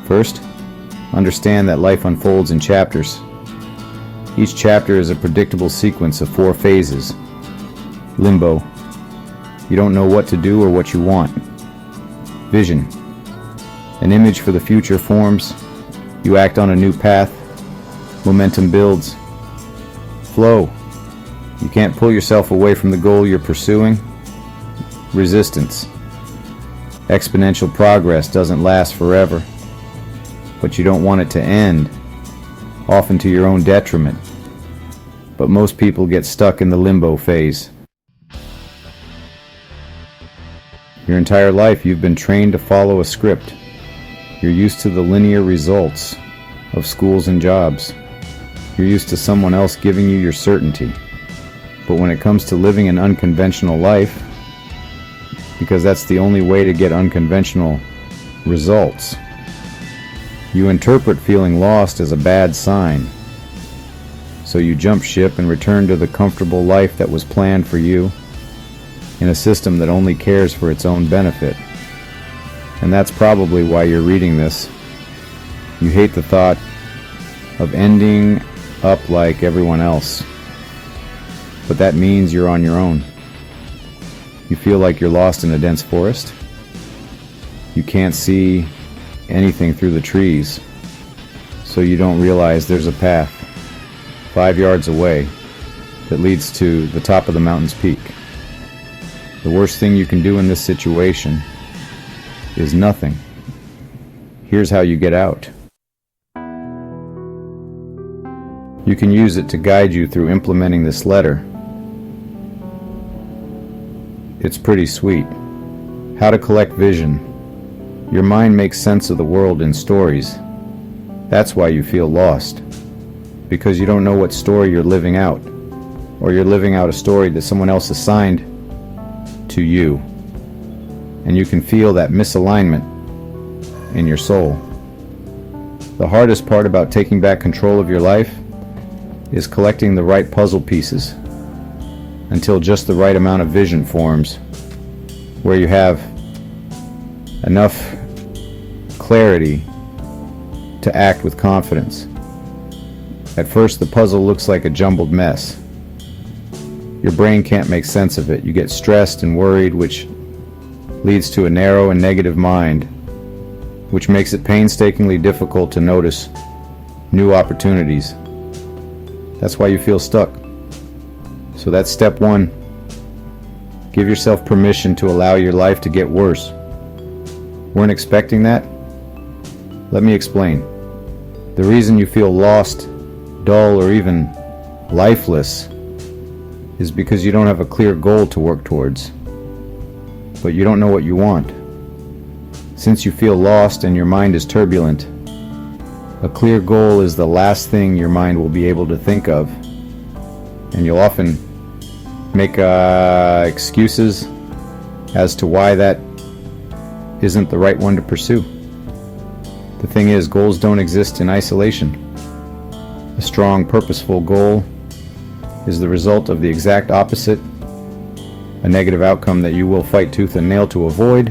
First, understand that life unfolds in chapters. Each chapter is a predictable sequence of 4 phases. Limbo. You don't know what to do or what you want. Vision. An image for the future forms. You act on a new path. Momentum builds. Flow. You can't pull yourself away from the goal you're pursuing. Resistance. Exponential progress doesn't last forever, but you don't want it to end, often to your own detriment. But most people get stuck in the limbo phase. Your entire life you've been trained to follow a script. You're used to the linear results of schools and jobs. You're used to someone else giving you your certainty. But when it comes to living an unconventional life, because that's the only way to get unconventional results, you interpret feeling lost as a bad sign. So you jump ship and return to the comfortable life that was planned for you in a system that only cares for its own benefit. And that's probably why you're reading this. You hate the thought of ending up like everyone else. But that means you're on your own. You feel like you're lost in a dense forest. You can't see anything through the trees, so you don't realize there's a path 5 yards away that leads to the top of the mountain's peak. The worst thing you can do in this situation is nothing. Here's how you get out. You can use it to guide you through implementing this letter. It's pretty sweet. How to collect vision. Your mind makes sense of the world in stories. That's why you feel lost. Because you don't know what story you're living out. Or you're living out a story that someone else assigned to you. And you can feel that misalignment in your soul. The hardest part about taking back control of your life is collecting the right puzzle pieces until just the right amount of vision forms, where you have enough clarity to act with confidence. At first, the puzzle looks like a jumbled mess. Your brain can't make sense of it. You get stressed and worried, which leads to a narrow and negative mind, which makes it painstakingly difficult to notice new opportunities. That's why you feel stuck. So that's step 1. Give yourself permission to allow your life to get worse. Weren't expecting that? Let me explain. The reason you feel lost, dull, or even lifeless is because you don't have a clear goal to work towards. But you don't know what you want. Since you feel lost and your mind is turbulent, a clear goal is the last thing your mind will be able to think of. And you'll often make excuses as to why that isn't the right one to pursue. The thing is, goals don't exist in isolation. A strong, purposeful goal is the result of the exact opposite, a negative outcome that you will fight tooth and nail to avoid.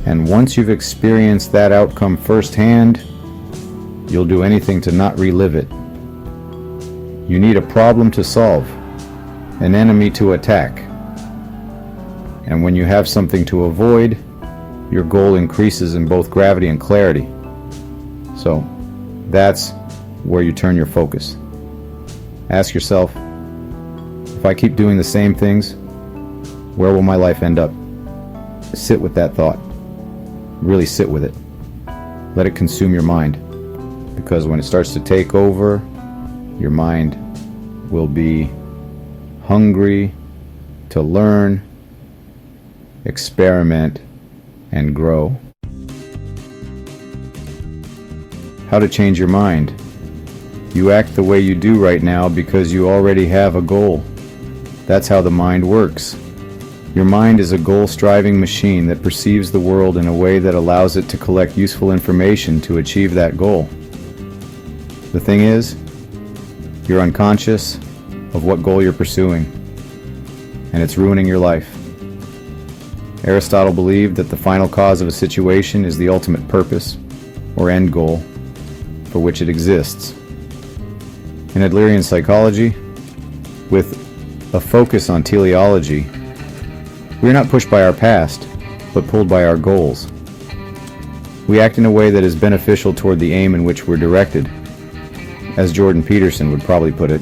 And once you've experienced that outcome firsthand, you'll do anything to not relive it. You need a problem to solve, an enemy to attack. And when you have something to avoid, your goal increases in both gravity and clarity. So that's where you turn your focus. Ask yourself, if I keep doing the same things, where will my life end up? Sit with that thought. Really sit with it. Let it consume your mind. Because when it starts to take over, your mind will be hungry to learn, experiment, and grow. How to change your mind. You act the way you do right now because you already have a goal. That's how the mind works. Your mind is a goal-striving machine that perceives the world in a way that allows it to collect useful information to achieve that goal. The thing is, you're unconscious of what goal you're pursuing, and it's ruining your life. Aristotle believed that the final cause of a situation is the ultimate purpose. or end goal for which it exists. In Adlerian psychology, with a focus on teleology, we are not pushed by our past, but pulled by our goals. We act in a way that is beneficial toward the aim in which we're directed, as Jordan Peterson would probably put it.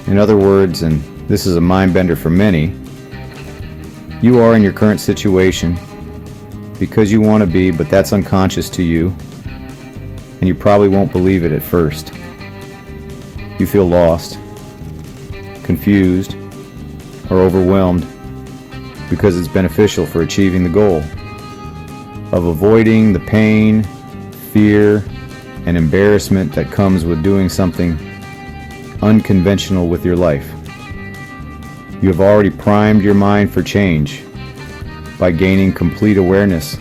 In other words, and this is a mind bender for many, you are in your current situation because you want to be, but that's unconscious to you, and you probably won't believe it at first. You feel lost, confused, or overwhelmed because it's beneficial for achieving the goal of avoiding the pain, fear, and embarrassment that comes with doing something unconventional with your life. You have already primed your mind for change by gaining complete awareness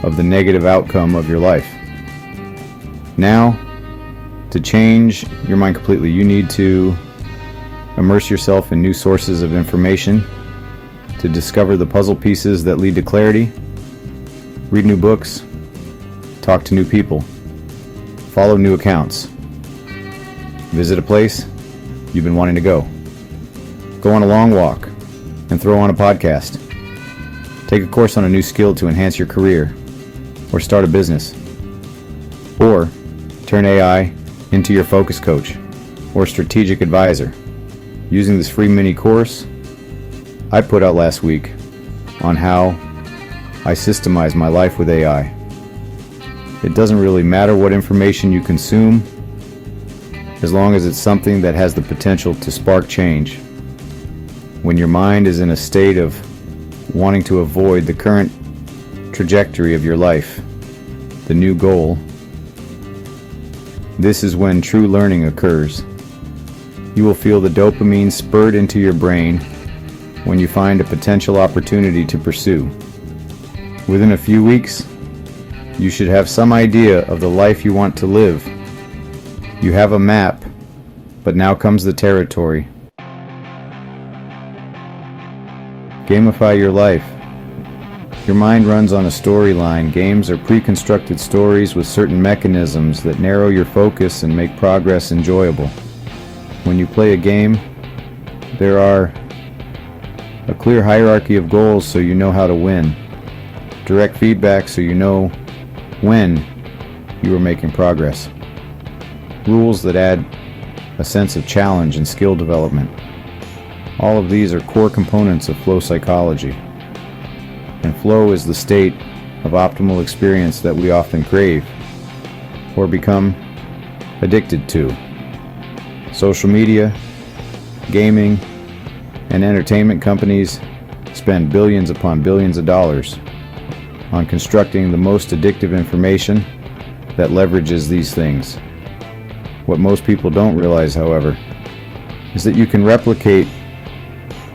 of the negative outcome of your life. Now, to change your mind completely, you need to immerse yourself in new sources of information, to discover the puzzle pieces that lead to clarity, read new books, talk to new people, follow new accounts, visit a place you've been wanting to go on a long walk, and throw on a podcast. Take a course on a new skill to enhance your career, or start a business, or turn AI into your focus coach or strategic advisor using this free mini course I put out last week on how I systemize my life with AI. It doesn't really matter what information you consume, as long as it's something that has the potential to spark change. When your mind is in a state of wanting to avoid the current trajectory of your life, the new goal, this is when true learning occurs. You will feel the dopamine spurt into your brain when you find a potential opportunity to pursue. Within a few weeks, you should have some idea of the life you want to live. You have a map, but now comes the territory. Gamify your life. Your mind runs on a storyline. Games are pre-constructed stories with certain mechanisms that narrow your focus and make progress enjoyable. When you play a game, there are a clear hierarchy of goals so you know how to win. Direct feedback so you know when you are making progress. Rules that add a sense of challenge and skill development. All of these are core components of flow psychology. And flow is the state of optimal experience that we often crave or become addicted to. Social media, gaming, and entertainment companies spend billions upon billions of dollars on constructing the most addictive information that leverages these things. What most people don't realize, however, is that you can replicate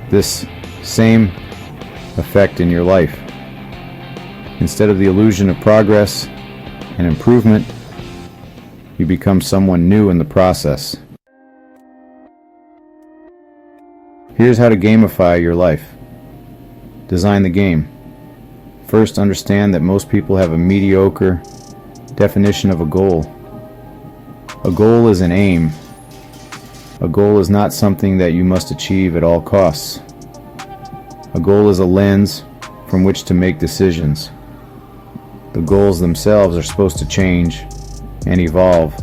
this same effect in your life. Instead of the illusion of progress and improvement, you become someone new in the process. Here's how to gamify your life. Design the game. First, understand that most people have a mediocre definition of a goal. A goal is an aim. A goal is not something that you must achieve at all costs. A goal is a lens from which to make decisions. The goals themselves are supposed to change and evolve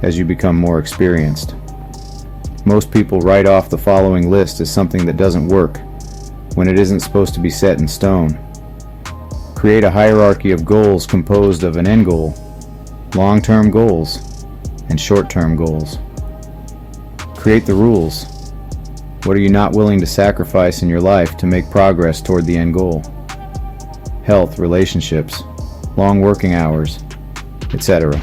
as you become more experienced. Most people write off the following list as something that doesn't work when it isn't supposed to be set in stone. Create a hierarchy of goals composed of an end goal, long-term goals, and short-term goals. Create the rules. What are you not willing to sacrifice in your life to make progress toward the end goal? Health, relationships, long working hours, etc.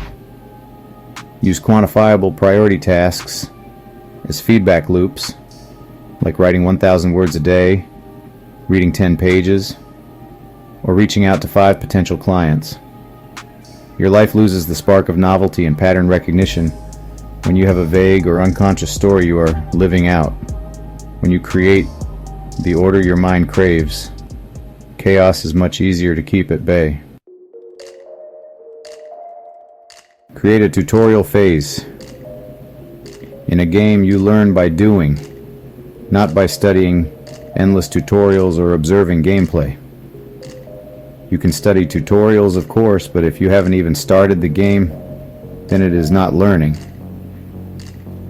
Use quantifiable priority tasks as feedback loops, like writing 1,000 words a day, reading 10 pages, or reaching out to 5 potential clients. Your life loses the spark of novelty and pattern recognition when you have a vague or unconscious story you are living out. When you create the order your mind craves, chaos is much easier to keep at bay. Create a tutorial phase. In a game, you learn by doing, not by studying endless tutorials or observing gameplay. You can study tutorials, of course, but if you haven't even started the game, then it is not learning.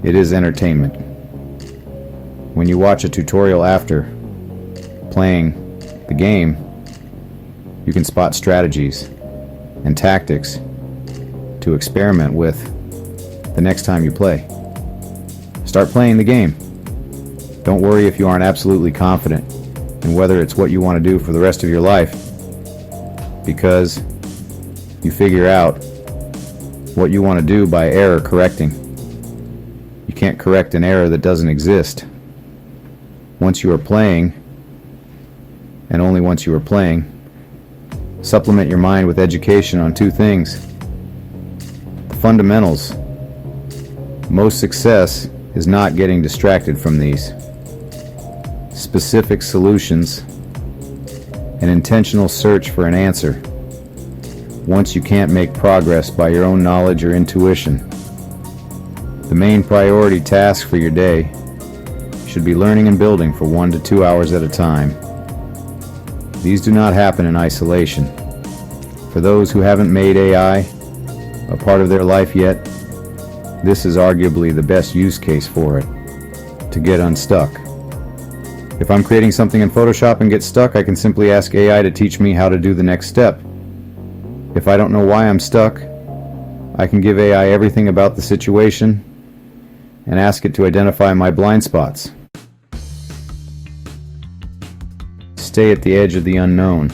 It is entertainment. When you watch a tutorial after playing the game, you can spot strategies and tactics to experiment with the next time you play. Start playing the game. Don't worry if you aren't absolutely confident in whether it's what you want to do for the rest of your life, because you figure out what you want to do by error correcting. You can't correct an error that doesn't exist. Once you are playing, and only once you are playing, supplement your mind with education on two things. The fundamentals. Most success is not getting distracted from these. Specific solutions, an intentional search for an answer. Once you can't make progress by your own knowledge or intuition. The main priority task for your day should be learning and building for 1 to 2 hours at a time. These do not happen in isolation. For those who haven't made AI a part of their life yet, this is arguably the best use case for it, to get unstuck. If I'm creating something in Photoshop and get stuck, I can simply ask AI to teach me how to do the next step. If I don't know why I'm stuck, I can give AI everything about the situation and ask it to identify my blind spots. Stay at the edge of the unknown.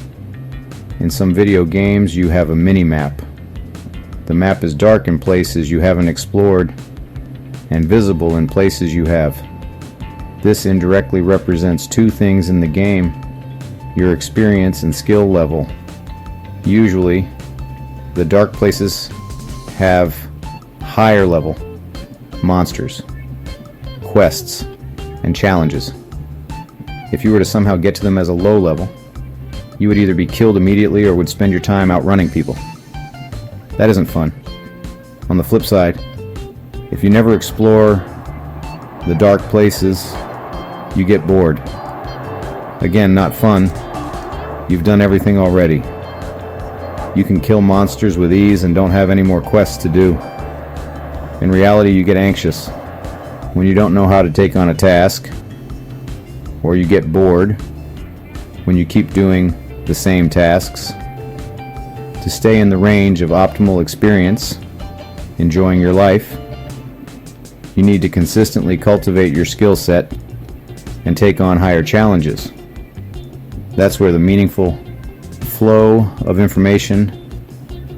In some video games, you have a mini-map. The map is dark in places you haven't explored and visible in places you have. This indirectly represents two things in the game: your experience and skill level. Usually, the dark places have higher level monsters, quests, and challenges. If you were to somehow get to them as a low level, you would either be killed immediately or would spend your time outrunning people. That isn't fun. On the flip side, if you never explore the dark places, you get bored. Again, not fun. You've done everything already. You can kill monsters with ease and don't have any more quests to do. In reality, you get anxious when you don't know how to take on a task, or you get bored when you keep doing the same tasks. To stay in the range of optimal experience, enjoying your life, you need to consistently cultivate your skill set and take on higher challenges. That's where the meaningful flow of information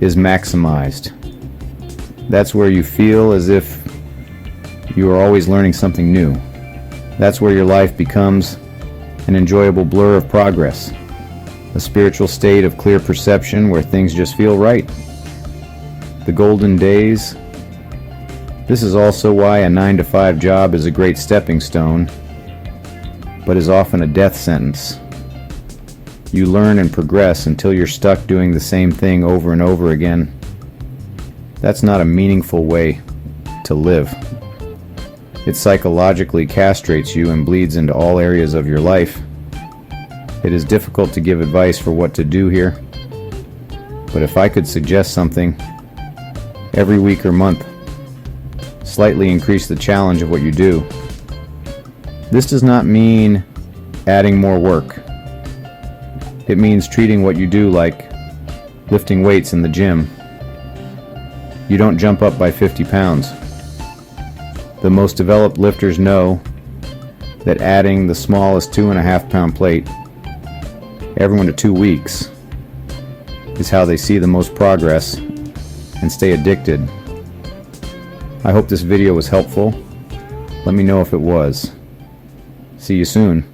is maximized. That's where you feel as if you are always learning something new. That's where your life becomes an enjoyable blur of progress, a spiritual state of clear perception where things just feel right. The golden days. This is also why a 9-to-5 job is a great stepping stone, but is often a death sentence. You learn and progress until you're stuck doing the same thing over and over again. That's not a meaningful way to live. It psychologically castrates you and bleeds into all areas of your life. It is difficult to give advice for what to do here, but if I could suggest something, every week or month, slightly increase the challenge of what you do. This does not mean adding more work. It means treating what you do like lifting weights in the gym. You don't jump up by 50 pounds. The most developed lifters know that adding the smallest 2.5-pound plate every 1 to 2 weeks is how they see the most progress and stay addicted. I hope this video was helpful. Let me know if it was. See you soon.